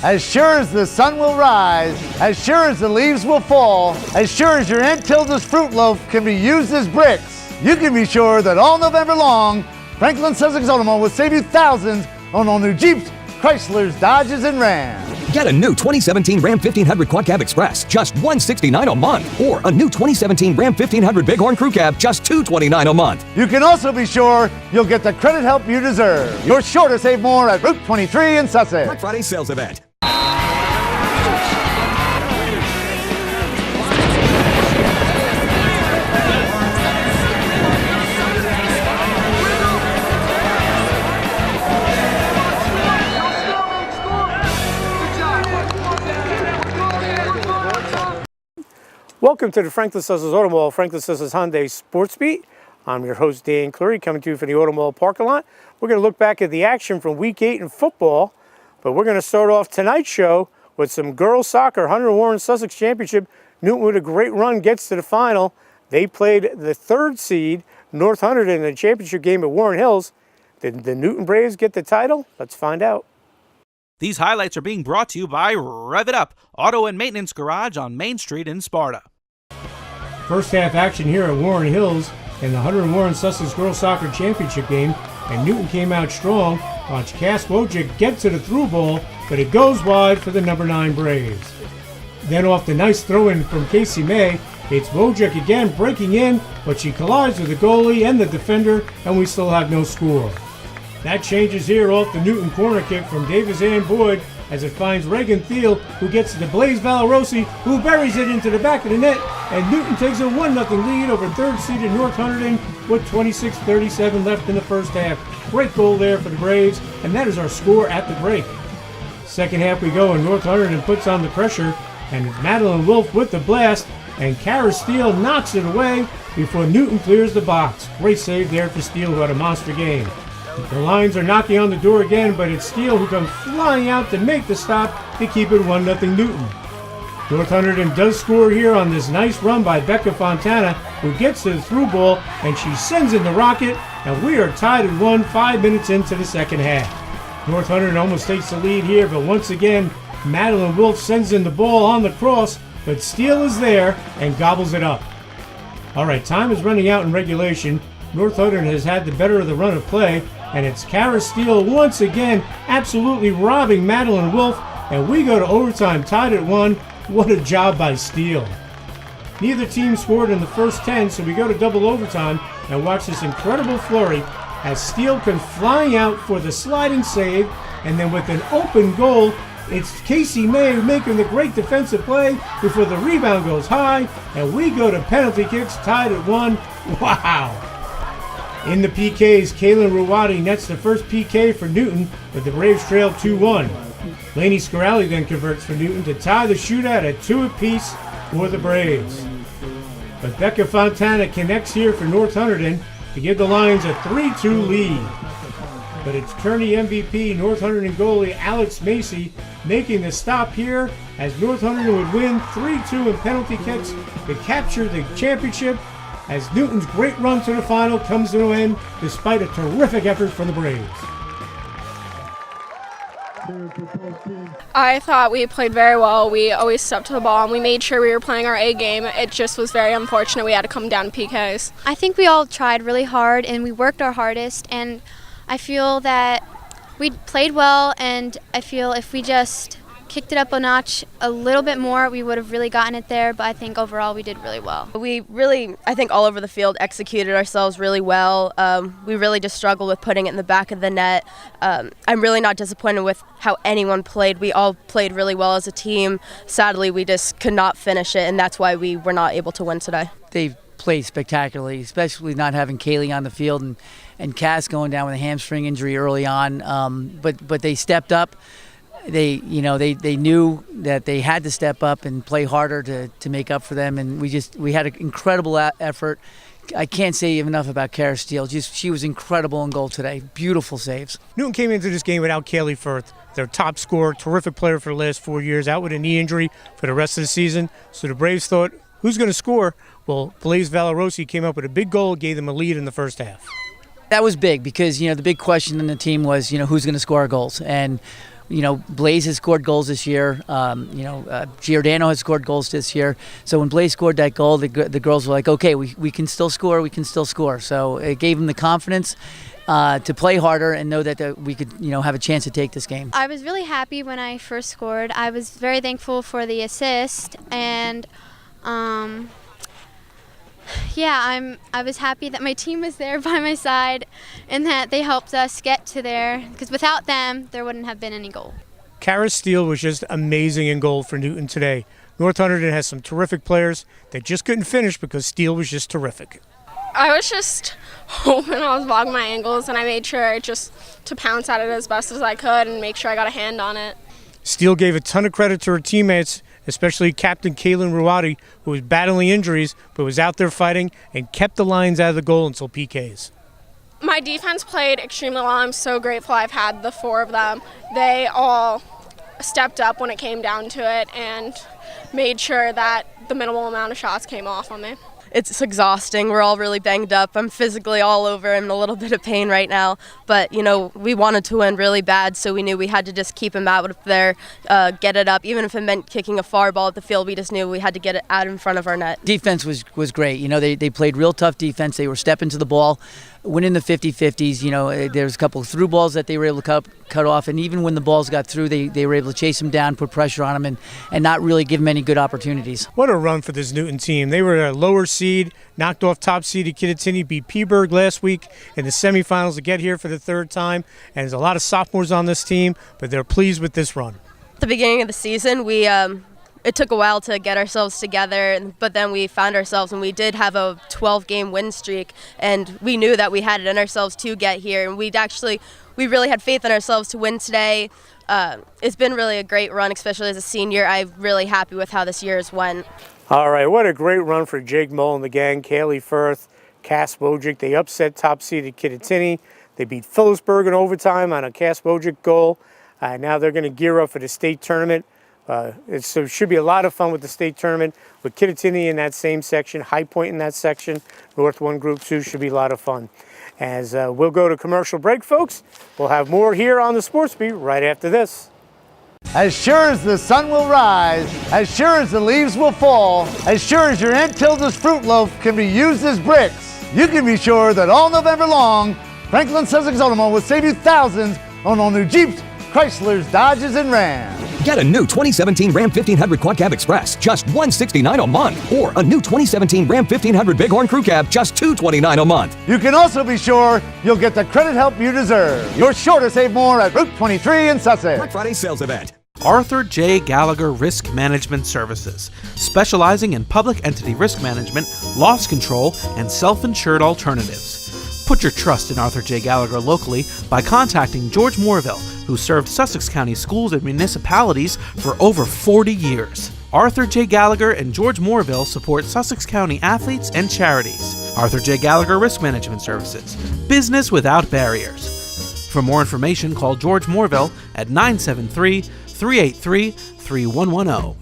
As sure as the sun will rise, as sure as the leaves will fall, as sure as your Aunt Tilda's fruit loaf can be used as bricks, you can be sure that all November long, Franklin-Sussex Automall will save you thousands on all new Jeeps, Chryslers, Dodges, and Rams. Get a new 2017 Ram 1500 Quad Cab Express, just $169 a month. Or a new 2017 Ram 1500 Bighorn Crew Cab, just $229 a month. You can also be sure you'll get the credit help you deserve. You're sure to save more at Route 23 in Sussex. Black Friday sales event. Welcome to the Franklin-Sussex Automall, Franklin-Sussex Hyundai Sports Beat. I'm your host, Dan Cleary, coming to you from the Automall parking lot. We're going to look back at the action from Week 8 in football, but we're going to start off tonight's show with some girls soccer. Hunterdon-Sussex Championship. Newton with a great run gets to the final. They played the third seed, North Hunterdon, in the championship game at Warren Hills. Did the Newton Braves get the title? Let's find out. These highlights are being brought to you by Rev It Up, Auto and Maintenance Garage on Main Street in Sparta. First half action here at Warren Hills in the Hunterdon-Sussex Girls Soccer Championship game, and Newton came out strong. Watch Cass Wojcik get to the through ball, but it goes wide for the number 9 Braves. Then off the nice throw-in from Casey May, it's Wojcik again breaking in, but she collides with the goalie and the defender, and we still have no score. That changes here off the Newton corner kick from Davis Ann Boyd as it finds Reagan Thiel, who gets to Blaze Valarosi, who buries it into the back of the net, and Newton takes a 1-0 lead over third-seeded North Hunterdon with 26:37 left in the first half. Great goal there for the Braves, and that is our score at the break. Second half we go, and North Hunterdon puts on the pressure, and Madeline Wolf with the blast, and Kara Steele knocks it away before Newton clears the box. Great save there for Steele, who had a monster game. The Lions are knocking on the door again, but it's Steele who comes flying out to make the stop to keep it 1-0 Newton. North Hunterdon does score here on this nice run by Becca Fontana, who gets to the through ball, and she sends in the rocket, and we are tied at 1 5 minutes into the second half. North Hunterdon almost takes the lead here, but once again, Madeline Wolf sends in the ball on the cross, but Steele is there and gobbles it up. All right, time is running out in regulation. North Hunterdon has had the better of the run of play, and it's Kara Steele once again absolutely robbing Madeline Wolf, and we go to overtime tied at 1. What a job by Steele. Neither team scored in the first 10, so we go to double overtime and watch this incredible flurry as Steele comes flying out for the sliding save, and then with an open goal, it's Casey May making the great defensive play before the rebound goes high, and we go to penalty kicks tied at 1. Wow! In the PKs, Kaylin Ruwadi nets the first PK for Newton, but the Braves trail 2-1. Laney Scarali then converts for Newton to tie the shootout at 2 apiece for the Braves. But Becca Fontana connects here for North Hunterdon to give the Lions a 3-2 lead. But it's Kearney MVP, North Hunterdon goalie Alex Macy making the stop here as North Hunterdon would win 3-2 in penalty kicks to capture the championship, as Newton's great run to the final comes to an end despite a terrific effort from the Braves. I thought we played very well. We always stuck to the ball, and we made sure we were playing our A game. It just was very unfortunate we had to come down to PKs. I think we all tried really hard, and we worked our hardest, and I feel that we played well, and I feel if we just kicked it up a notch a little bit more, we would have really gotten it there, but I think overall we did really well. We really, I think all over the field, executed ourselves really well. We really just struggled with putting it in the back of the net. I'm really not disappointed with how anyone played. We all played really well as a team. Sadly, we just could not finish it, and that's why we were not able to win today. They played spectacularly, especially not having Kaylee on the field and Cass going down with a hamstring injury early on. But they stepped up. They knew that they had to step up and play harder to make up for them, and we had an incredible effort. I can't say enough about Kara Steele. She was incredible in goal today. Beautiful saves. Newton came into this game without Kaylee Firth, their top scorer, terrific player for the last 4 years, out with a knee injury for the rest of the season. So the Braves thought, who's going to score? Well, Blaze Valarosi came up with a big goal, gave them a lead in the first half. That was big because, the big question in the team was, who's going to score our goals. And Blaze has scored goals this year. Giordano has scored goals this year. So when Blaze scored that goal, the girls were like, okay, we can still score. We can still score. So it gave them the confidence to play harder and know that we could, have a chance to take this game. I was really happy when I first scored. I was very thankful for the assist, and I was happy that my team was there by my side and that they helped us get to there, because without them, there wouldn't have been any goal. Kara Steele was just amazing in goal for Newton today. North Hunterdon has some terrific players. They just couldn't finish because Steele was just terrific. I was just hoping I was logging my angles, and I made sure just to pounce at it as best as I could and make sure I got a hand on it. Steele gave a ton of credit to her teammates, especially Captain Kaylin Ruwati, who was battling injuries but was out there fighting and kept the Lions out of the goal until PKs. My defense played extremely well. I'm so grateful I've had the four of them. They all stepped up when it came down to it and made sure that the minimal amount of shots came off on me. It's exhausting. We're all really banged up. I'm physically all over. I'm in a little bit of pain right now. But, we wanted to win really bad, so we knew we had to just keep them out of there, get it up. Even if it meant kicking a far ball at the field, we just knew we had to get it out in front of our net. Defense was great. They played real tough defense. They were stepping to the ball, winning the 50-50s. There's a couple of through balls that they were able to cut off, and even when the balls got through, they were able to chase them down, put pressure on them, and not really give them any good opportunities. What a run for this Newton team. They were a lower seed, knocked off top seeded Kittatinny, beat Peaburg last week in the semifinals to get here for the third time, and there's a lot of sophomores on this team, but they're pleased with this run. At the beginning of the season, it took a while to get ourselves together, but then we found ourselves, and we did have a 12-game win streak, and we knew that we had it in ourselves to get here, and we really had faith in ourselves to win today. It's been really a great run, especially as a senior. I'm really happy with how this year has went. All right, what a great run for Jake Mull and the gang. Kaylee Firth, Cass Wojcik, they upset top-seeded Kittatinny. They beat Phillipsburg in overtime on a Cass Wojcik goal. Now they're going to gear up for the state tournament. It should be a lot of fun with the state tournament. With Kittatinny in that same section, High Point in that section, North 1 Group 2 should be a lot of fun. As we'll go to commercial break, folks. We'll have more here on the Sports Beat right after this. As sure as the sun will rise, as sure as the leaves will fall, as sure as your Aunt Tilda's fruit loaf can be used as bricks, you can be sure that all November long, Franklin-Sussex Automall will save you thousands on all new Jeeps, Chryslers, Dodges, and Rams. Get a new 2017 Ram 1500 Quad Cab Express, just $169 a month. Or a new 2017 Ram 1500 Bighorn Crew Cab, just $229 a month. You can also be sure you'll get the credit help you deserve. You're sure to save more at Route 23 in Sussex. Black Friday sales event. Arthur J. Gallagher Risk Management Services, specializing in public entity risk management, loss control, and self-insured alternatives. Put your trust in Arthur J. Gallagher locally by contacting George Moorville, who served Sussex County schools and municipalities for over 40 years. Arthur J. Gallagher and George Moorville support Sussex County athletes and charities. Arthur J. Gallagher Risk Management Services, business without barriers. For more information, call George Moorville at 973-383-3110.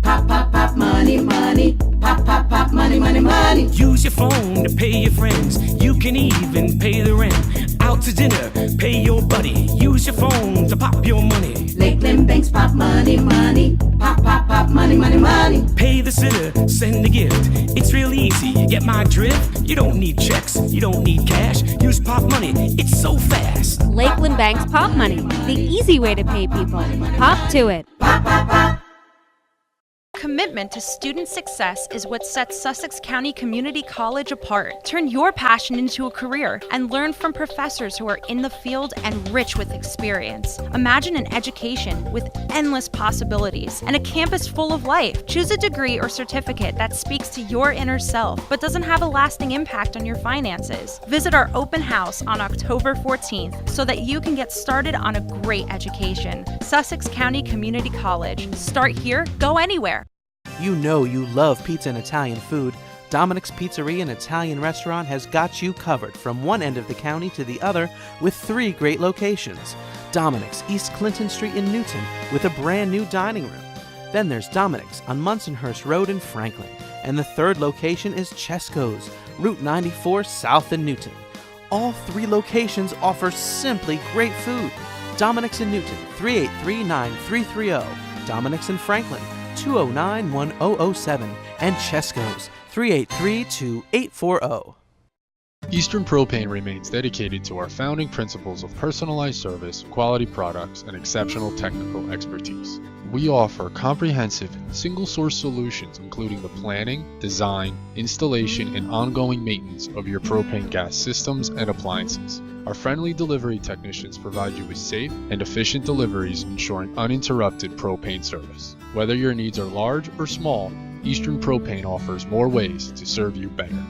Pop, pop, pop, money, money. Pop, pop, pop, money, money, money. Use your phone to pay your friends. You can even pay the rent. Out to dinner, pay your buddy. Use your phone to pop your money. Lakeland Banks pop money, money. Pop, pop, pop, money, money, money. Pay the sitter, send a gift. It's real easy, you get my drift. You don't need checks, you don't need cash. Use pop money, it's so fast. Lakeland Banks Pop Money, the easy way to pay people. Pop to it. Pop, pop, pop. Commitment to student success is what sets Sussex County Community College apart. Turn your passion into a career and learn from professors who are in the field and rich with experience. Imagine an education with endless possibilities and a campus full of life. Choose a degree or certificate that speaks to your inner self but doesn't have a lasting impact on your finances. Visit our open house on October 14th so that you can get started on a great education. Sussex County Community College. Start here, go anywhere. You know you love pizza and Italian food. Dominic's Pizzeria and Italian Restaurant has got you covered from one end of the county to the other with 3 great locations. Dominic's East Clinton Street in Newton with a brand new dining room. Then there's Dominic's on Munsonhurst Road in Franklin. And the 3rd location is Chesco's, Route 94 South in Newton. All 3 locations offer simply great food. Dominic's in Newton, 383-9330. Dominic's in Franklin, 209-1007. And Chesco's, 383-2840. Eastern Propane remains dedicated to our founding principles of personalized service, quality products, and exceptional technical expertise. We offer comprehensive, single-source solutions including the planning, design, installation, and ongoing maintenance of your propane gas systems and appliances. Our friendly delivery technicians provide you with safe and efficient deliveries, ensuring uninterrupted propane service. Whether your needs are large or small, Eastern Propane offers more ways to serve you better.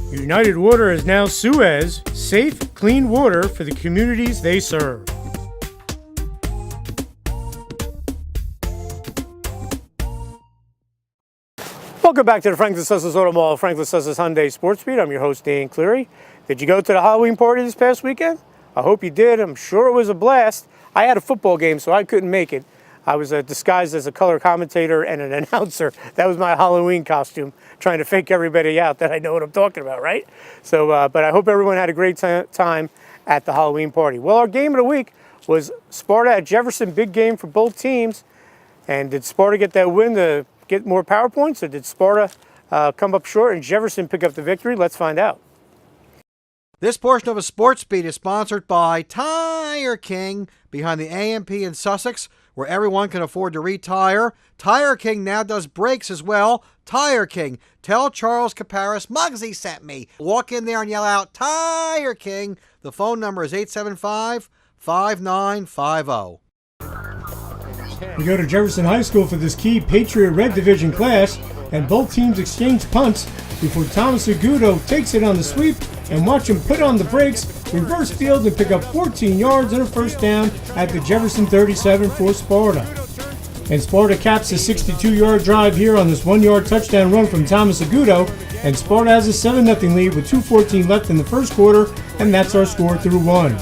United Water is now Suez, safe, clean water for the communities they serve. Welcome back to the Franklin-Sussex Automall, Franklin-Sussex Hyundai Sports Beat. I'm your host, Dan Cleary. Did you go to the Halloween party this past weekend? I hope you did. I'm sure it was a blast. I had a football game, so I couldn't make it. I was disguised as a color commentator and an announcer. That was my Halloween costume, trying to fake everybody out that I know what I'm talking about, right? So, but I hope everyone had a great time at the Halloween party. Well, our game of the week was Sparta at Jefferson. Big game for both teams. And did Sparta get that win to get more power points, or did Sparta come up short and Jefferson pick up the victory? Let's find out. This portion of a sports beat is sponsored by Tire King, behind the AMP in Sussex, where everyone can afford to retire. Tire King now does brakes as well. Tire King. Tell Charles Caparis Muggsy sent me. Walk in there and yell out, Tire King. The phone number is 875-5950. We go to Jefferson High School for this key Patriot Red Division class, and both teams exchange punts before Thomas Agudo takes it on the sweep, and watch him put on the brakes, reverse field, and pick up 14 yards and a first down at the Jefferson 37 for Sparta. And Sparta caps a 62-yard drive here on this 1-yard touchdown run from Thomas Agudo, and Sparta has a 7-0 lead with 2:14 left in the first quarter, and that's our score through one.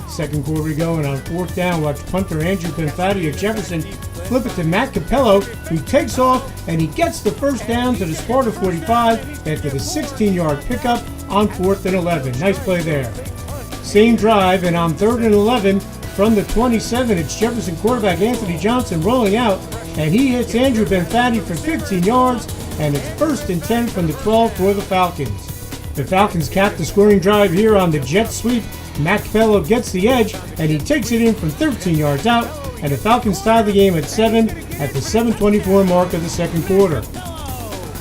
Second quarter we go, and on fourth down, watch punter Andrew Pinfatti of Jefferson flip it to Matt Capello, who takes off, and he gets the first down to the Sparta 45 after the 16-yard pickup on 4th and 11. Nice play there. Same drive, and on 3rd and 11 from the 27, it's Jefferson quarterback Anthony Johnson rolling out, and he hits Andrew Pinfatti for 15 yards, and it's 1st and 10 from the 12 for the Falcons. The Falcons cap the scoring drive here on the jet sweep. Matt Capello gets the edge, and he takes it in from 13 yards out, and the Falcons tie the game at 7 at the 7:24 mark of the second quarter.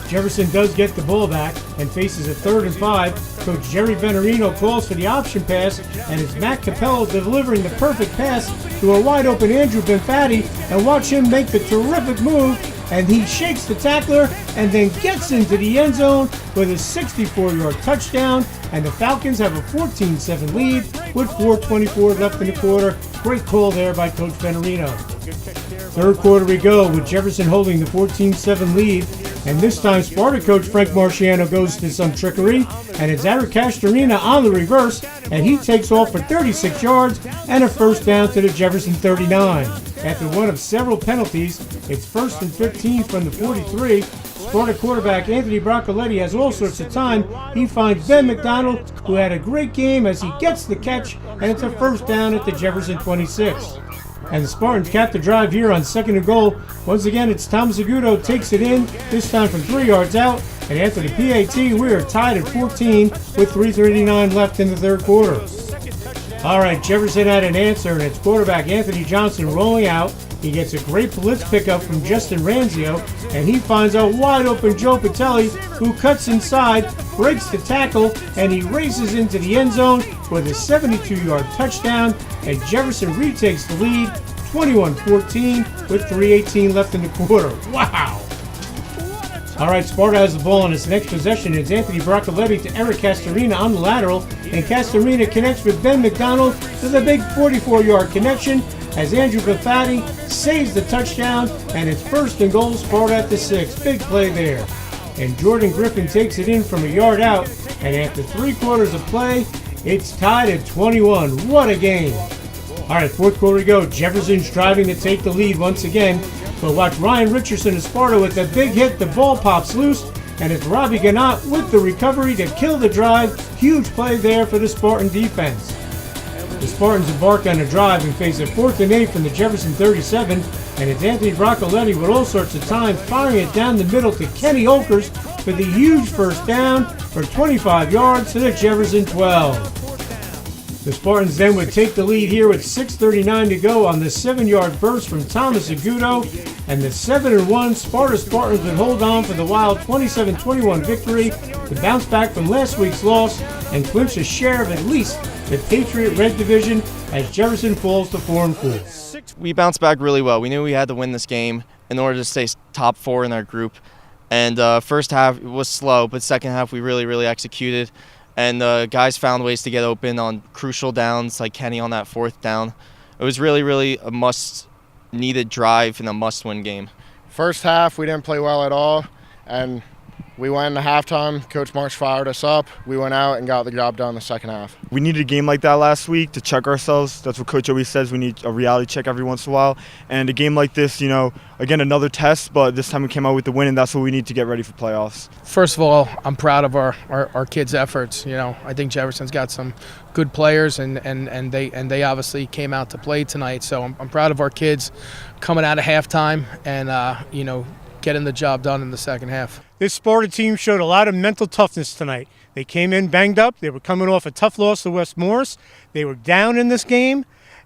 Jefferson does get the ball back and faces a 3rd and 5. Coach Jerry Venerino calls for the option pass, and it's Matt Capello delivering the perfect pass to a wide-open Andrew Pinfatti, and watch him make the terrific move, and he shakes the tackler and then gets into the end zone with a 64-yard touchdown, and the Falcons have a 14-7 lead with 4:24 left in the quarter. Great call there by Coach Venerino. Third quarter we go with Jefferson holding the 14-7 lead, and this time Sparta coach Frank Marciano goes to some trickery, and it's Eric Castorina on the reverse, and he takes off for 36 yards and a first down to the Jefferson 39. After one of several penalties, it's 1st and 15 from the 43. Sparta quarterback Anthony Broccoletti has all sorts of time. He finds Ben McDonald, who had a great game as he gets the catch, and it's a first down at the Jefferson 26. And the Spartans cap the drive here on 2nd and goal. Once again, it's Thomas Agudo takes it in, this time from 3 yards out. And after the PAT, we are tied at 14 with 3:39 left in the third quarter. All right, Jefferson had an answer, and it's quarterback Anthony Johnson rolling out. He gets a great blitz pickup from Justin Ranzio, and he finds a wide-open Joe Patelli, who cuts inside, breaks the tackle, and he races into the end zone with a 72-yard touchdown, and Jefferson retakes the lead, 21-14, with 3:18 left in the quarter. Wow! All right, Sparta has the ball on its next possession. It's Anthony Broccoletti to Eric Castorina on the lateral, and Castorina connects with Ben McDonald to the big 44-yard connection as Andrew Pinfatti saves the touchdown, and it's 1st and goal, Sparta at the 6. Big play there. And Jordan Griffin takes it in from a yard out, and after 3 quarters of play, it's tied at 21. What a game. All right, fourth quarter to go. Jefferson's driving to take the lead once again. But watch Ryan Richardson of Sparta with a big hit. The ball pops loose, and it's Robbie Gannott with the recovery to kill the drive. Huge play there for the Spartan defense. The Spartans embark on a drive and face a 4th and 8 from the Jefferson 37, and it's Anthony Broccoletti with all sorts of time firing it down the middle to Kenny Olkers for the huge first down for 25 yards to the Jefferson 12. The Spartans then would take the lead here with 6:39 to go on the 7-yard burst from Thomas Agudo, and the 7-1 Spartans would hold on for the wild 27-21 victory to bounce back from last week's loss and clinch a share of at least the Patriot Red Division as Jefferson falls to 4-4. We bounced back really well. We knew we had to win this game in order to stay top 4 in our group. And first half was slow, but second half we really executed. And guys found ways to get open on crucial downs, like Kenny on that 4th down. It was really a must-needed drive and a must-win game. First half, we didn't play well at all, and we went into halftime. Coach Marsh fired us up. We went out and got the job done in the second half. We needed a game like that last week to check ourselves. That's what Coach always says. We need a reality check every once in a while. And a game like this, again, another test, but this time we came out with the win, and that's what we need to get ready for playoffs. First of all, I'm proud of our kids' efforts. I think Jefferson's got some good players, and they obviously came out to play tonight. So I'm proud of our kids coming out of halftime and, getting the job done in the second half. This Sparta team showed a lot of mental toughness tonight. They came in banged up. They were coming off a tough loss to West Morris. They were down in this game,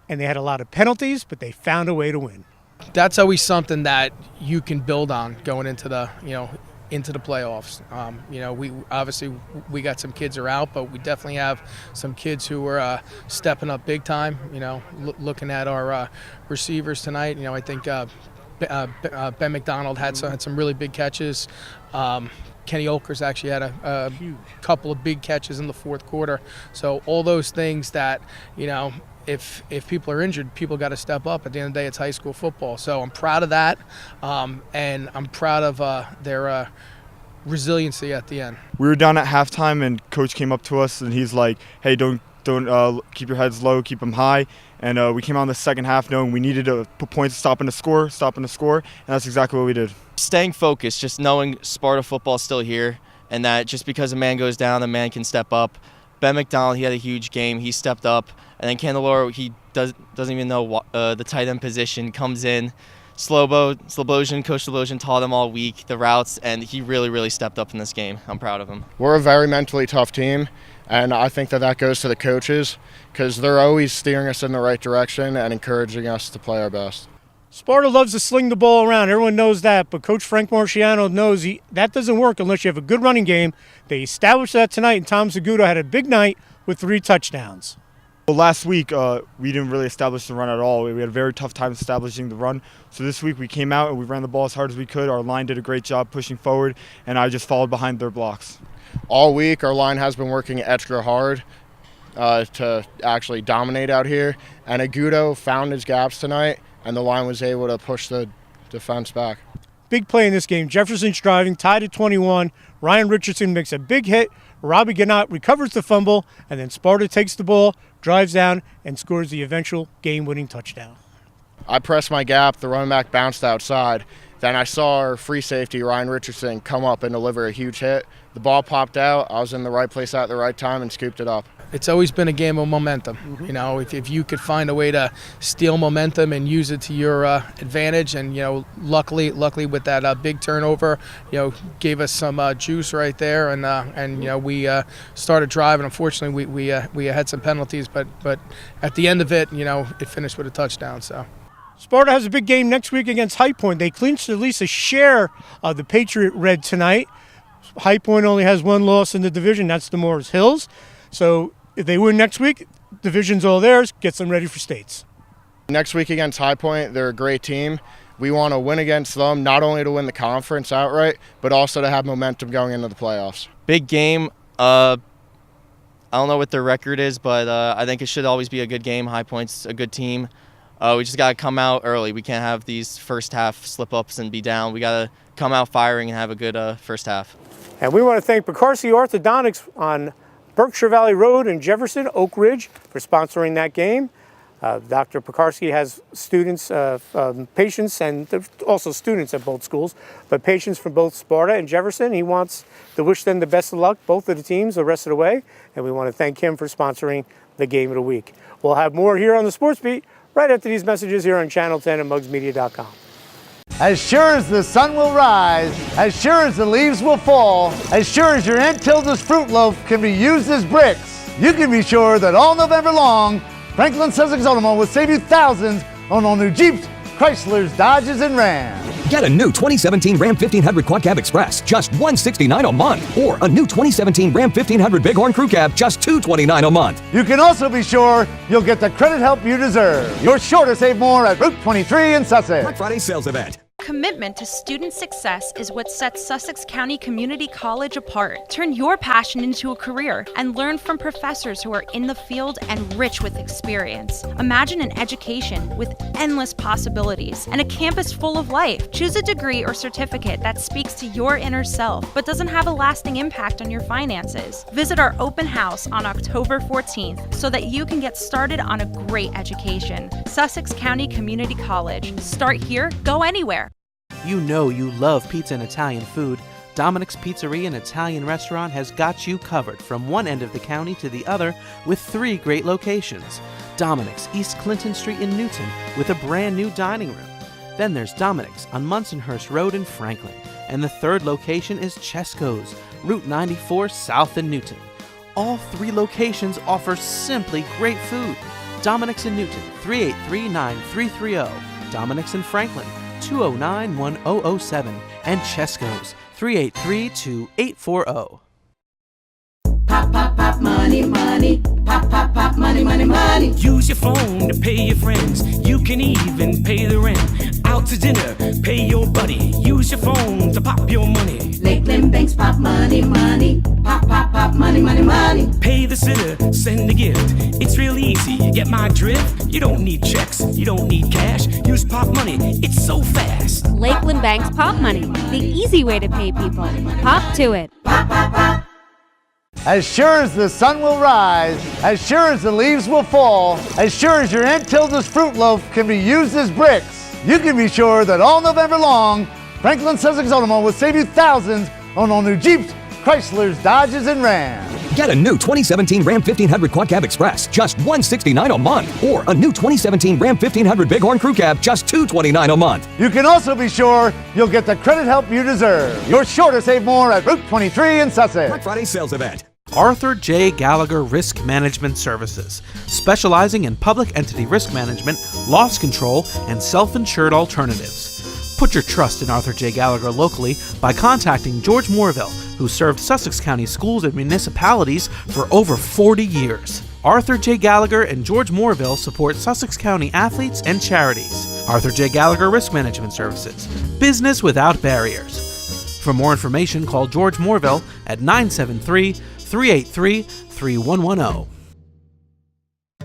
and they had a lot of penalties, but they found a way to win. That's always something that you can build on going into the playoffs. We got some kids are out, but we definitely have some kids who are stepping up big time. Looking at our receivers tonight, I think Ben McDonald had some really big catches. Kenny Olkers actually had a couple of big catches in the 4th quarter. So all those things that, if people are injured, people got to step up. At the end of the day, it's high school football. So I'm proud of that, and I'm proud of their resiliency at the end. We were down at halftime, and Coach came up to us, and he's like, hey, don't keep your heads low, keep them high. And we came out in the second half knowing we needed to put points, stopping the score, and that's exactly what we did. Staying focused, just knowing Sparta football is still here, and that just because a man goes down, a man can step up. Ben McDonald, he had a huge game. He stepped up. And then Candeloro, he doesn't even know the tight end position, comes in. Slobosian, Coach Slobosian taught him all week, the routes, and he really stepped up in this game. I'm proud of him. We're a very mentally tough team, and I think that goes to the coaches because they're always steering us in the right direction and encouraging us to play our best. Sparta loves to sling the ball around. Everyone knows that, but Coach Frank Marciano knows that doesn't work unless you have a good running game. They established that tonight, and Tom Segudo had a big night with 3 touchdowns. Well, last week, we didn't really establish the run at all. We had a very tough time establishing the run. So this week we came out and we ran the ball as hard as we could. Our line did a great job pushing forward, and I just followed behind their blocks. All week, our line has been working extra hard to actually dominate out here. And Agudo found his gaps tonight, and the line was able to push the defense back. Big play in this game. Jefferson's driving, tied at 21. Ryan Richardson makes a big hit. Robbie Gannott recovers the fumble, and then Sparta takes the ball, drives down, and scores the eventual game-winning touchdown. I pressed my gap. The running back bounced outside. Then I saw our free safety, Ryan Richardson, come up and deliver a huge hit. The ball popped out. I was in the right place at the right time and scooped it up. It's always been a game of momentum. If you could find a way to steal momentum and use it to your advantage, and luckily with that big turnover, gave us some juice right there, and we started driving. Unfortunately, we had some penalties, but at the end of it, it finished with a touchdown. So. Sparta has a big game next week against High Point. They clinched at least a share of the Patriot Red tonight. High Point only has 1 loss in the division. That's the Morris Hills. So if they win next week, division's all theirs. Gets them ready for states. Next week against High Point, they're a great team. We want to win against them, not only to win the conference outright, but also to have momentum going into the playoffs. Big game. I don't know what their record is, but I think it should always be a good game. High Point's a good team. We just got to come out early. We can't have these first half slip-ups and be down. We got to come out firing and have a good first half. And we want to thank Picarsi Orthodontics on Berkshire Valley Road in Jefferson, Oak Ridge, for sponsoring that game. Dr. Pekarsky has students, patients, and also students at both schools, but patients from both Sparta and Jefferson. He wants to wish them the best of luck, both of the teams, the rest of the way, and we want to thank him for sponsoring the game of the week. We'll have more here on the Sports Beat right after these messages here on Channel 10 and mugsmedia.com. As sure as the sun will rise, as sure as the leaves will fall, as sure as your Aunt Tilda's fruit loaf can be used as bricks, you can be sure that all November long, Franklin-Sussex Automall will save you thousands on all new Jeeps, Chryslers, Dodges, and Rams. Get a new 2017 Ram 1500 Quad Cab Express, just $169 a month. Or a new 2017 Ram 1500 Bighorn Crew Cab, just $229 a month. You can also be sure you'll get the credit help you deserve. You're sure to save more at Route 23 in Sussex. Black Friday sales event. Commitment to student success is what sets Sussex County Community College apart. Turn your passion into a career and learn from professors who are in the field and rich with experience. Imagine an education with endless possibilities and a campus full of life. Choose a degree or certificate that speaks to your inner self but doesn't have a lasting impact on your finances. Visit our open house on October 14th so that you can get started on a great education. Sussex County Community College. Start here, go anywhere. You know you love pizza and Italian food. Dominic's Pizzeria and Italian Restaurant has got you covered from one end of the county to the other with 3 great locations. Dominic's East Clinton Street in Newton with a brand new dining room. Then there's Dominic's on Munsonhurst Road in Franklin. And the 3rd location is Chesco's, Route 94 South in Newton. All 3 locations offer simply great food. Dominic's in Newton, 383-9330. Dominic's in Franklin, 209-1007, and Chesco's 383-2840. Pop, pop, pop, money, money. Pop, pop, pop, money, money, money. Use your phone to pay your friends. You can even pay the rent. Out to dinner, pay your buddy. Use your phone to pop your money. Lakeland Banks pop money, money. Pop, pop, pop, money, money, money. Pay the sitter, send a gift. It's real easy, you get my drift? You don't need checks, you don't need cash. Use pop money, it's so fast. Lakeland Bank's Pop Money, the easy way to pay people. Pop to it. Pop, pop, pop. As sure as the sun will rise, as sure as the leaves will fall, as sure as your Aunt Tilda's fruit loaf can be used as bricks, you can be sure that all November long, Franklin-Sussex Automall will save you thousands on all new Jeeps, Chryslers, Dodges, and Rams. Get a new 2017 Ram 1500 Quad Cab Express, just $169 a month. Or a new 2017 Ram 1500 Bighorn Crew Cab, just $229 a month. You can also be sure you'll get the credit help you deserve. You're sure to save more at Route 23 in Sussex. Black Friday sales event. Arthur J. Gallagher Risk Management Services, specializing in public entity risk management, loss control, and self-insured alternatives. Put your trust in Arthur J. Gallagher locally by contacting George Moorville, who served Sussex County schools and municipalities for over 40 years. Arthur J. Gallagher and George Moorville support Sussex County athletes and charities. Arthur J. Gallagher Risk Management Services, business without barriers. For more information, call George Moorville at 973-383-3110.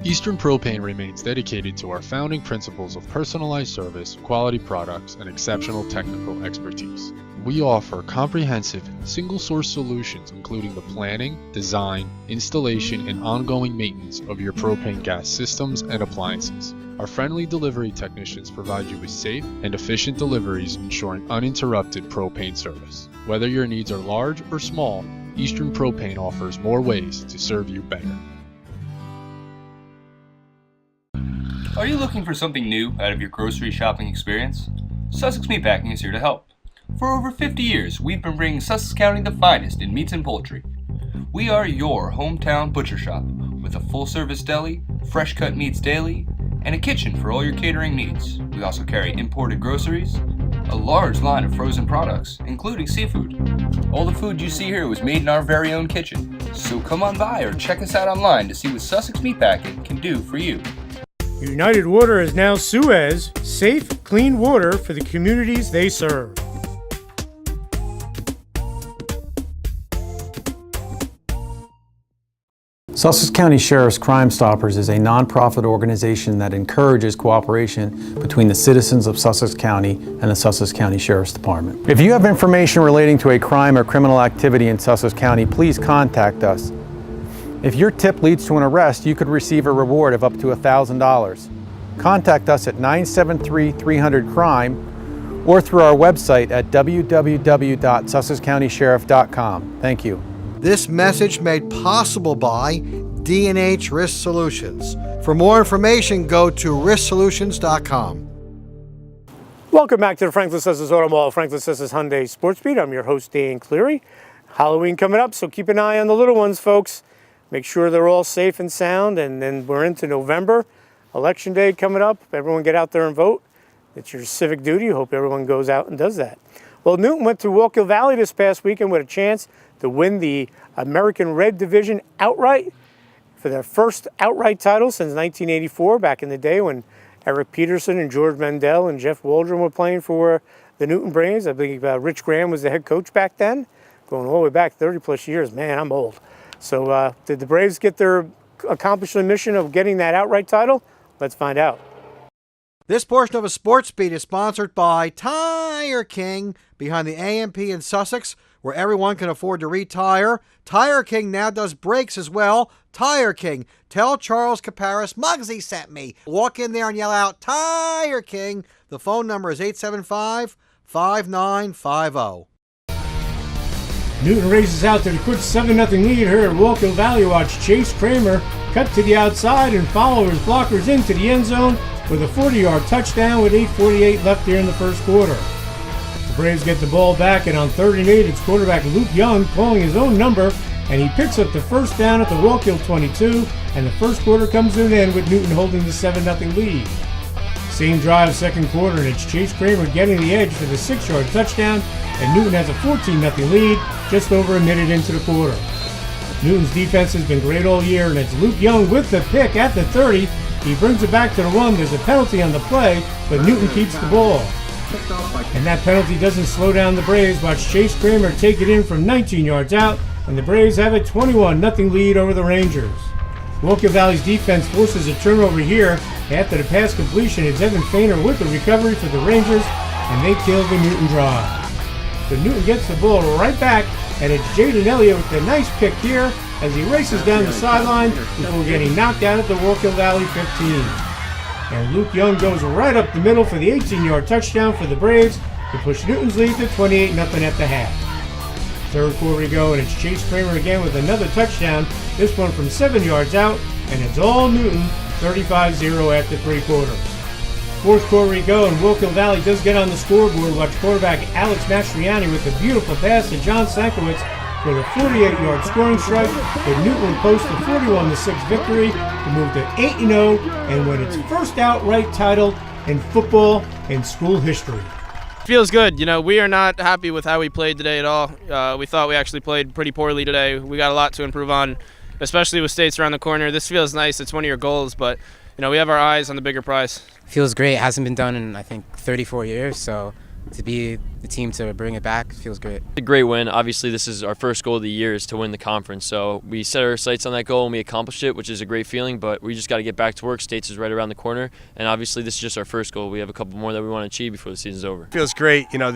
Eastern Propane remains dedicated to our founding principles of personalized service, quality products, and exceptional technical expertise. We offer comprehensive, single-source solutions including the planning, design, installation, and ongoing maintenance of your propane gas systems and appliances. Our friendly delivery technicians provide you with safe and efficient deliveries, ensuring uninterrupted propane service. Whether your needs are large or small, Eastern Propane offers more ways to serve you better. Are you looking for something new out of your grocery shopping experience? Sussex Meatpacking is here to help. For over 50 years, we've been bringing Sussex County the finest in meats and poultry. We are your hometown butcher shop with a full-service deli, fresh-cut meats daily, and a kitchen for all your catering needs. We also carry imported groceries, a large line of frozen products, including seafood. All the food you see here was made in our very own kitchen. So come on by or check us out online to see what Sussex Meatpacking can do for you. United Water is now Suez, safe, clean water for the communities they serve. Sussex County Sheriff's Crimestoppers is a nonprofit organization that encourages cooperation between the citizens of Sussex County and the Sussex County Sheriff's Department. If you have information relating to a crime or criminal activity in Sussex County, please contact us. If your tip leads to an arrest, you could receive a reward of up to $1,000. Contact us at 973-300-CRIME or through our website at www.sussexcountysheriff.com. Thank you. This message made possible by D&H Risk Solutions. For more information, go to risksolutions.com. Welcome back to the Franklin-Sussex Automall, Franklin-Sussex Hyundai Sports Beat. I'm your host, Dan Cleary. Halloween coming up, so keep an eye on the little ones, folks. Make sure they're all safe and sound, and then we're into November. Election Day coming up. Everyone get out there and vote. It's your civic duty. Hope everyone goes out and does that. Well, Newton went to Wallkill Valley this past weekend with a chance to win the American Red Division outright for their first outright title since 1984, back in the day when Eric Peterson and George Mendel and Jeff Waldron were playing for the Newton Braves. I believe Rich Graham was the head coach back then, going all the way back 30 plus years. Man, I'm old. So did the Braves get their accomplishment mission of getting that outright title? Let's find out. This portion of a sports beat is sponsored by Tire King, behind the A&P in Sussex, where everyone can afford to retire. Tire King now does brakes as well. Tire King. Tell Charles Caparis Muggsy sent me. Walk in there and yell out, Tire King. The phone number is 875-5950. Newton races out to the quick 7-0 lead here at Wallkill Valley. Watch Chase Kramer cut to the outside and follow his blockers into the end zone with a 40-yard touchdown with 8:48 left here in the first quarter. The Braves get the ball back, and on 3rd and 8, it's quarterback Luke Young calling his own number, and he picks up the first down at the Wallkill 22, and the first quarter comes to an end with Newton holding the 7-0 lead. Same drive, second quarter, and it's Chase Kramer getting the edge for the 6-yard touchdown, and Newton has a 14-0 lead just over a minute into the quarter. Newton's defense has been great all year, and it's Luke Young with the pick at the 30. He brings it back to the 1. There's a penalty on the play, but Newton keeps the ball. And that penalty doesn't slow down the Braves. Watch Chase Kramer take it in from 19 yards out, and the Braves have a 21-0 lead over the Rangers. Wallkill Valley's defense forces a turnover here. After the pass completion, it's Evan Fainer with the recovery for the Rangers, and they kill the Newton drive. So Newton gets the ball right back, and it's Jaden Elliott with a nice pick here as he races down the sideline before getting knocked out at the Wallkill Valley 15. And Luke Young goes right up the middle for the 18-yard touchdown for the Braves to push Newton's lead to 28-0 at the half. Third quarter we go, and it's Chase Kramer again with another touchdown, this one from 7 yards out, and it's all Newton, 35-0 after 3 quarters. Fourth quarter we go, and Wallkill Valley does get on the scoreboard. Watch quarterback Alex Mastriani with a beautiful pass to John Sankowitz for the 48-yard scoring strike, but Newton will post a 41-6 victory to move to 8-0 and win its first outright title in football in school history. Feels good. You know, we are not happy with how we played today at all. We thought we actually played pretty poorly today. We got a lot to improve on, especially with states around the corner. This feels nice. It's one of your goals, but, you know, we have our eyes on the bigger prize. Feels great. It hasn't been done in, I think, 34 years, so to be the team to bring it back feels great. A great win. Obviously, this is our first goal of the year is to win the conference. So we set our sights on that goal and we accomplished it, which is a great feeling, but we just got to get back to work. States is right around the corner, and obviously this is just our first goal. We have a couple more that we want to achieve before the season's over. Feels great. You know,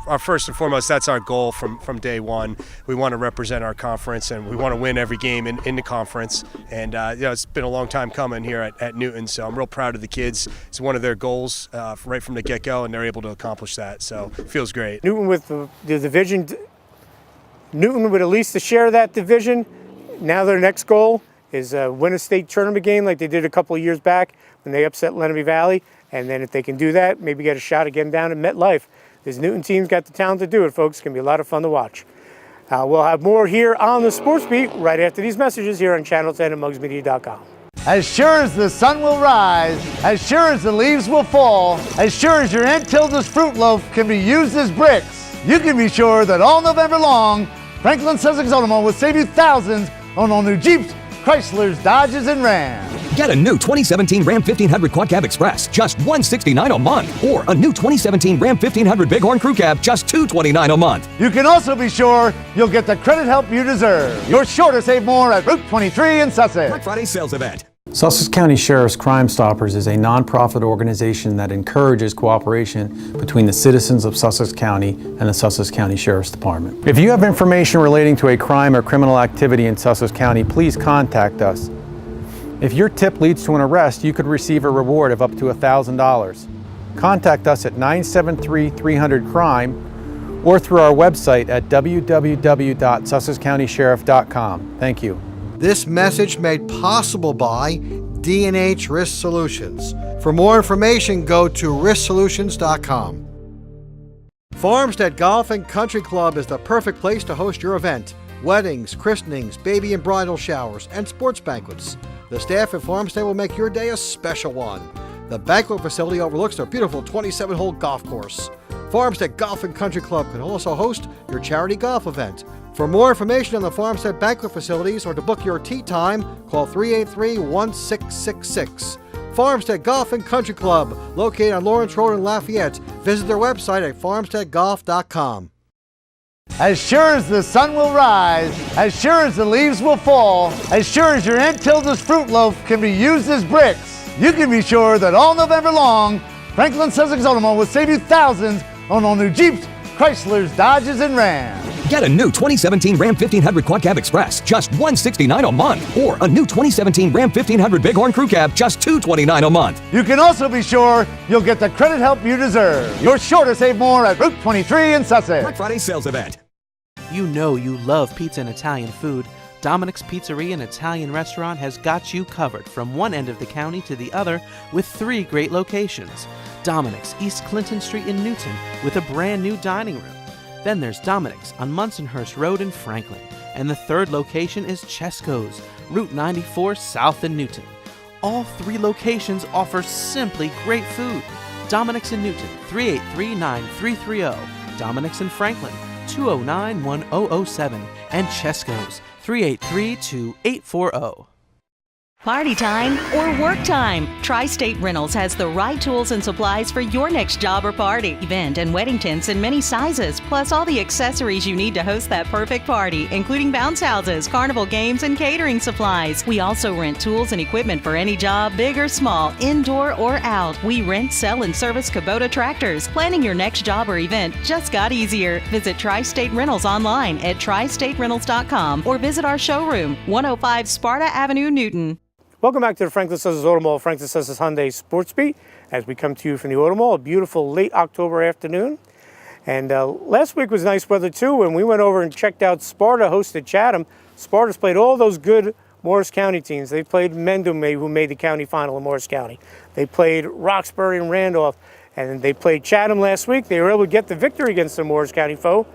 our first and foremost, that's our goal from day one. We want to represent our conference, and we want to win every game in the conference. And you know, it's been a long time coming here at Newton, so I'm real proud of the kids. It's one of their goals right from the get-go, and they're able to accomplish that. So it feels great. Newton with the division, Newton with at least a share of that division. Now their next goal is win a state tournament game like they did a couple of years back when they upset Lenape Valley. And then if they can do that, maybe get a shot again down at MetLife. This Newton team's got the talent to do it, folks. It's going to be a lot of fun to watch. We'll have more here on the Sports Beat right after these messages here on Channel 10 at MuggsMedia.com. As sure as the sun will rise, as sure as the leaves will fall, as sure as your Aunt Tilda's fruit loaf can be used as bricks, you can be sure that all November long, Franklin-Sussex Automall will save you thousands on all new Jeeps, Chryslers, Dodges, and Rams. Get a new 2017 Ram 1500 Quad Cab Express, just $169 a month. Or a new 2017 Ram 1500 Bighorn Crew Cab, just $229 a month. You can also be sure you'll get the credit help you deserve. You're sure to save more at Route 23 in Sussex. Black Friday sales event. Sussex County Sheriff's Crimestoppers is a nonprofit organization that encourages cooperation between the citizens of Sussex County and the Sussex County Sheriff's Department. If you have information relating to a crime or criminal activity in Sussex County, please contact us. If your tip leads to an arrest, you could receive a reward of up to $1,000. Contact us at 973-300-CRIME or through our website at www.sussexcountysheriff.com. Thank you. This message made possible by D&H Risk Solutions. For more information, go to risksolutions.com. Farmstead Golf and Country Club is the perfect place to host your event. Weddings, christenings, baby and bridal showers, and sports banquets. The staff at Farmstead will make your day a special one. The banquet facility overlooks their beautiful 27-hole golf course. Farmstead Golf and Country Club can also host your charity golf event. For more information on the Farmstead banquet facilities or to book your tee time, call 383-1666. Farmstead Golf and Country Club, located on Lawrence Road in Lafayette. Visit their website at farmsteadgolf.com. As sure as the sun will rise, as sure as the leaves will fall, as sure as your Aunt Tilda's fruit loaf can be used as bricks, you can be sure that all November long, Franklin-Sussex Automall will save you thousands on all new Jeeps, Chryslers, Dodges, and Rams. Get a new 2017 Ram 1500 Quad Cab Express, just $169 a month. Or a new 2017 Ram 1500 Bighorn Crew Cab, just $229 a month. You can also be sure you'll get the credit help you deserve. You're sure to save more at Route 23 in Sussex. Black Friday sales event. You know you love pizza and Italian food. Dominic's Pizzeria and Italian restaurant has got you covered from one end of the county to the other with 3 great locations. Dominic's East Clinton Street in Newton with a brand new dining room. Then there's Dominic's on Munsonhurst Road in Franklin. And the 3rd location is Chesco's, Route 94 south in Newton. All 3 locations offer simply great food. Dominic's in Newton, 383-9330. Dominic's in Franklin, 209-1007. And Chesco's, 383-2840. Party time or work time? Tri-State Rentals has the right tools and supplies for your next job or party, event, and wedding tents in many sizes, plus all the accessories you need to host that perfect party, including bounce houses, carnival games, and catering supplies. We also rent tools and equipment for any job, big or small, indoor or out. We rent, sell, and service Kubota tractors. Planning your next job or event just got easier. Visit Tri-State Rentals online at tristaterentals.com or visit our showroom, 105 Sparta Avenue, Newton. Welcome back to the Franklin-Sussex Automall, Franklin-Sussex Hyundai Sports Beat, as we come to you from the Automall, a beautiful late October afternoon. And last week was nice weather too, and we went over and checked out Sparta hosted Chatham. Sparta's played all those good Morris County teams. They played Mendham, who made the county final in Morris County. They played Roxbury and Randolph, and they played Chatham last week. They were able to get the victory against the Morris County foe.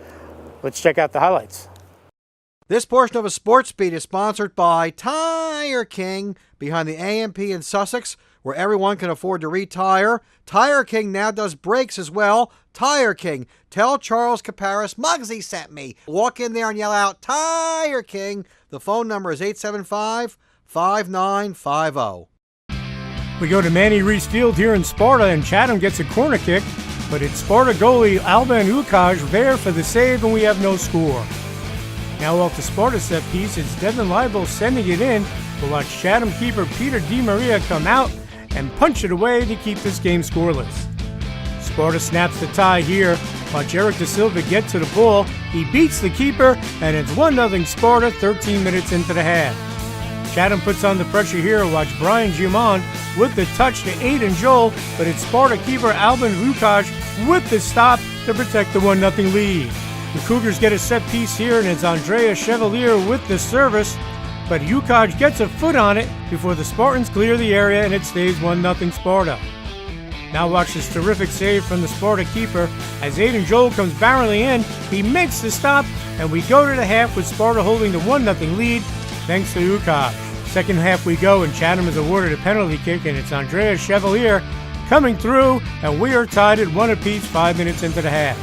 Let's check out the highlights. This portion of a Sports Beat is sponsored by Tire King, behind the A&P in Sussex, where everyone can afford to retire. Tire King now does brakes as well. Tire King. Tell Charles Caparis Muggsy sent me. Walk in there and yell out, Tire King. The phone number is 875-5950. We go to Manny Reese Field here in Sparta, and Chatham gets a corner kick, but it's Sparta goalie Alban Ukaj there for the save, and we have no score. Now off the Sparta set piece, it's Devin Leibel sending it in. We'll watch Chatham keeper Peter DiMaria come out and punch it away to keep this game scoreless. Sparta snaps the tie here. Watch Eric Da Silva get to the ball. He beats the keeper, and it's 1-0 Sparta 13 minutes into the half. Chatham puts on the pressure here. Watch Brian Gimon with the touch to Aiden Joel, but it's Sparta keeper Alban Ukaj with the stop to protect the 1-0 lead. The Cougars get a set piece here, and it's Andrea Chevalier with the service, but Ukaj gets a foot on it before the Spartans clear the area, and it stays 1-0 Sparta. Now watch this terrific save from the Sparta keeper. As Aiden Joel comes barreling in, he makes the stop, and we go to the half with Sparta holding the 1-0 lead thanks to Ukaj. Second half we go, and Chatham is awarded a penalty kick, and it's Andrea Chevalier coming through, and we are tied at 1 apiece 5 minutes into the half.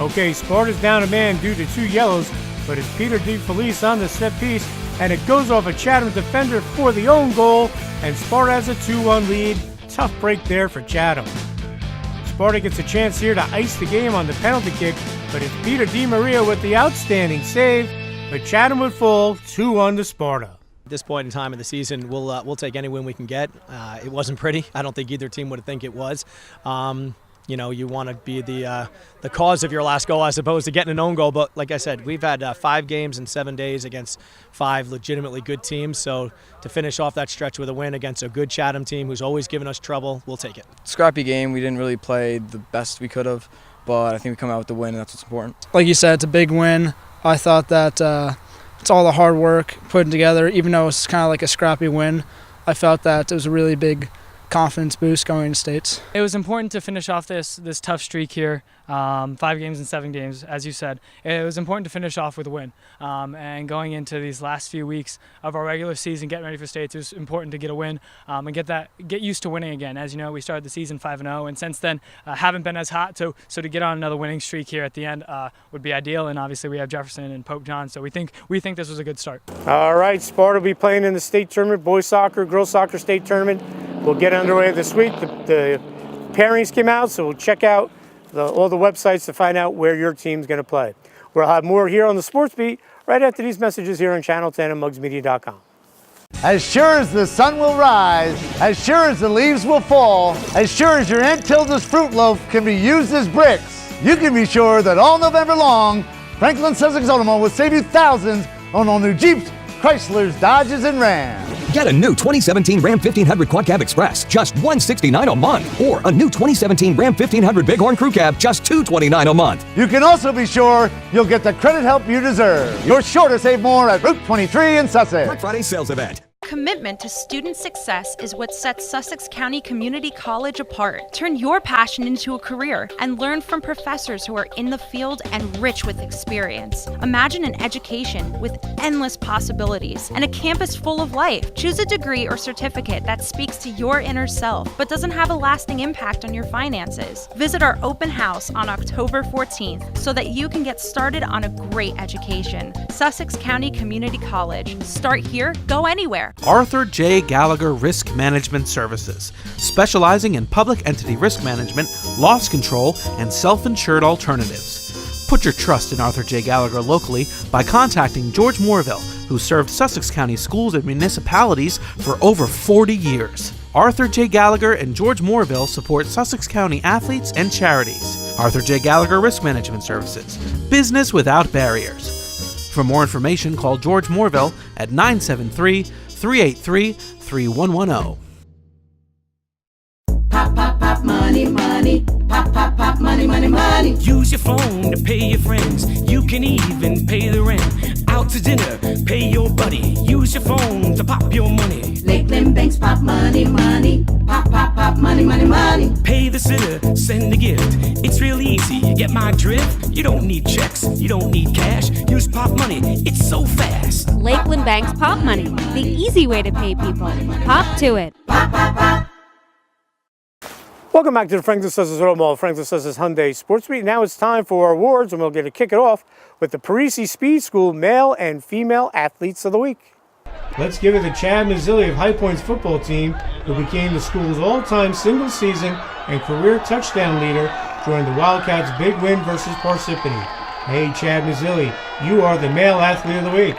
Okay, Sparta's down a man due to 2 yellows, but it's Peter DeFelice on the set piece, and it goes off a Chatham defender for the own goal, and Sparta has a 2-1 lead. Tough break there for Chatham. Sparta gets a chance here to ice the game on the penalty kick, but it's Peter DiMaria with the outstanding save, but Chatham would fall 2-1 to Sparta. At this point in time of the season, we'll take any win we can get. It wasn't pretty. I don't think either team would think it was. You want to be the cause of your last goal as opposed to getting an own goal. But like I said, we've had 5 games in 7 days against 5 legitimately good teams. So to finish off that stretch with a win against a good Chatham team who's always given us trouble, we'll take it. Scrappy game. We didn't really play the best we could have, but I think we come out with the win, and that's what's important. Like you said, it's a big win. I thought that it's all the hard work putting together, even though it's kind of like a scrappy win. I felt that it was a really big confidence boost going to States. It was important to finish off this tough streak here, 5 games in 7 games, as you said. It was important to finish off with a win. And going into these last few weeks of our regular season, getting ready for States, it was important to get a win and get used to winning again. As you know, we started the season 5-0, and since then haven't been as hot. So to get on another winning streak here at the end would be ideal. And obviously we have Jefferson and Pope John, so we think this was a good start. All right, Sparta will be playing in the state tournament, boys soccer, girls soccer state tournament. We'll get underway this week. The pairings came out, so we'll check out all the websites to find out where your team's going to play. We'll have more here on the Sports Beat right after these messages here on Channel 10 and mugsmedia.com. As sure as the sun will rise, as sure as the leaves will fall, as sure as your Aunt Tilda's fruit loaf can be used as bricks, you can be sure that all November long, Franklin-Sussex Automall will save you thousands on all new Jeeps, Chryslers, Dodges, and Rams. Get a new 2017 Ram 1500 Quad Cab Express, just $169 a month. Or a new 2017 Ram 1500 Bighorn Crew Cab, just $229 a month. You can also be sure you'll get the credit help you deserve. You're sure to save more at Route 23 in Sussex. Black Friday sales event. Commitment to student success is what sets Sussex County Community College apart. Turn your passion into a career and learn from professors who are in the field and rich with experience. Imagine an education with endless possibilities and a campus full of life. Choose a degree or certificate that speaks to your inner self but doesn't have a lasting impact on your finances. Visit our open house on October 14th so that you can get started on a great education. Sussex County Community College. Start here, go anywhere. Arthur J. Gallagher Risk Management Services, specializing in public entity risk management, loss control, and self-insured alternatives. Put your trust in Arthur J. Gallagher locally by contacting George Moorville, who served Sussex County schools and municipalities for over 40 years. Arthur J. Gallagher and George Moorville support Sussex County athletes and charities. Arthur J. Gallagher Risk Management Services, business without barriers. For more information, call George Moorville at 973-383-3110. Pop, pop, pop, money, money. Pop, pop, pop, money, money, money. Use your phone to pay your friends. You can even pay the rent. Out to dinner, pay your buddy. Use your phone to pop your money. Lakeland Banks pop money, money. Pop, pop, pop, money, money, money. Pay the sitter, send a gift. It's real easy, you get my drift? You don't need checks, you don't need cash. Use pop money, it's so fast. Lakeland Bank's Pop Money, the easy way to pay people. Pop to it. Pop, pop, pop. Welcome back to the Franklin-Sussex Automall, Franklin-Sussex Hyundai Sports Beat. Now it's time for our awards, and we're going to kick it off with the Parisi Speed School Male and Female Athletes of the Week. Let's give it to Chad Mazzilli of High Points football team, who became the school's all-time single-season and career touchdown leader during the Wildcats' big win versus Parsippany. Hey, Chad Mazzilli, you are the Male Athlete of the Week.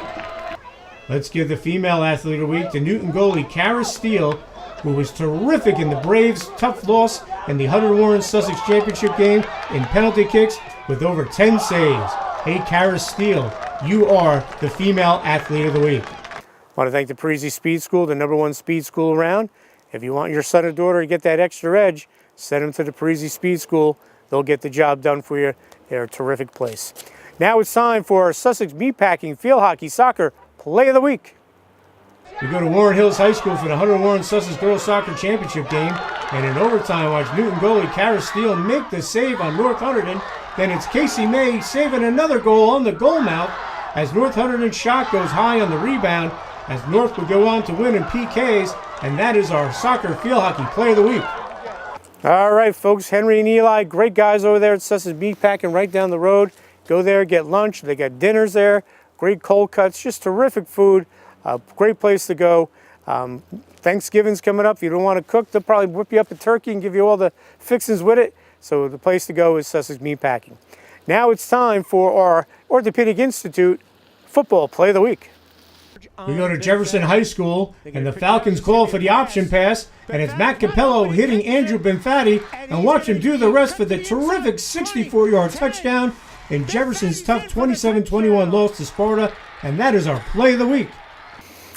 Let's give the Female Athlete of the Week to Newton goalie Kara Steele, who was terrific in the Braves' tough loss in the Hunterdon-Sussex Championship game in penalty kicks with over 10 saves. Hey, Kara Steele, you are the Female Athlete of the Week. I want to thank the Parisi Speed School, the #1 speed school around. If you want your son or daughter to get that extra edge, send them to the Parisi Speed School. They'll get the job done for you. They're a terrific place. Now it's time for our Sussex Meatpacking Field Hockey Soccer Play of the Week. We go to Warren Hills High School for the Hunterdon-Sussex Girls Soccer Championship game, and in overtime, watch Newton goalie Kara Steele make the save on North Hunterdon. Then it's Casey May saving another goal on the goal mouth as North Hunterdon's shot goes high on the rebound, as North would go on to win in PKs, and that is our Soccer Field Hockey Play of the Week. All right, folks, Henry and Eli, great guys over there at Sussex Meatpacking right down the road. Go there, get lunch. They got dinners there, great cold cuts, just terrific food. Great place to go. Thanksgiving's coming up. If you don't want to cook, they'll probably whip you up a turkey and give you all the fixings with it. So the place to go is Sussex Meatpacking. Now it's time for our Orthopedic Institute Football Play of the Week. We go to Jefferson High School, and the Falcons call for the option pass, and it's Matt Capello hitting Andrew Benfatti, and watch him do the rest for the terrific 64-yard touchdown in Jefferson's tough 27-21 loss to Sparta, and that is our play of the week.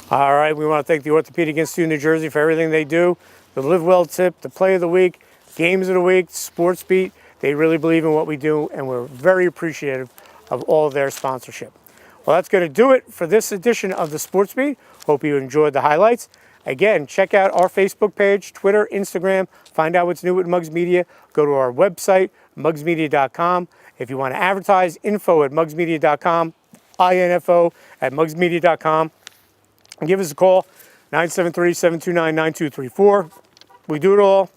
All right, we want to thank the Orthopedic Institute of New Jersey for everything they do. The Live Well tip, the play of the week, games of the week, sports beat. They really believe in what we do, and we're very appreciative of all of their sponsorship. Well, that's going to do it for this edition of the Sports Beat. Hope you enjoyed the highlights. Again, check out our Facebook page, Twitter, Instagram. Find out what's new at Muggs Media. Go to our website, muggsmedia.com. If you want to advertise, info@muggsmedia.com, info@muggsmedia.com. And give us a call, 973-729-9234. We do it all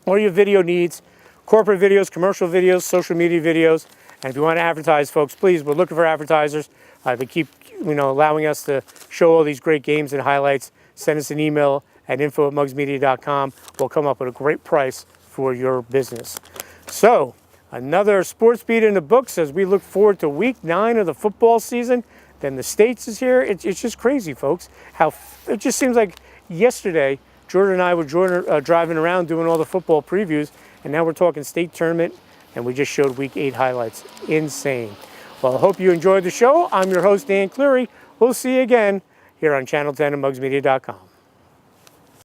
your video needs, corporate videos, commercial videos, social media videos. And if you want to advertise, folks, please, we're looking for advertisers. They keep, allowing us to show all these great games and highlights. Send us an email at info@muggsmedia.com. We'll come up with a great price for your business. So, another sports beat in the books as we look forward to week 9 of the football season. Then the States is here. It's just crazy, folks. How it just seems like yesterday, Jordan and I were driving around doing all the football previews, and now we're talking state tournament, and we just showed week 8 highlights. Insane. Well, I hope you enjoyed the show. I'm your host, Dan Cleary. We'll see you again here on Channel 10 and muggsmedia.com.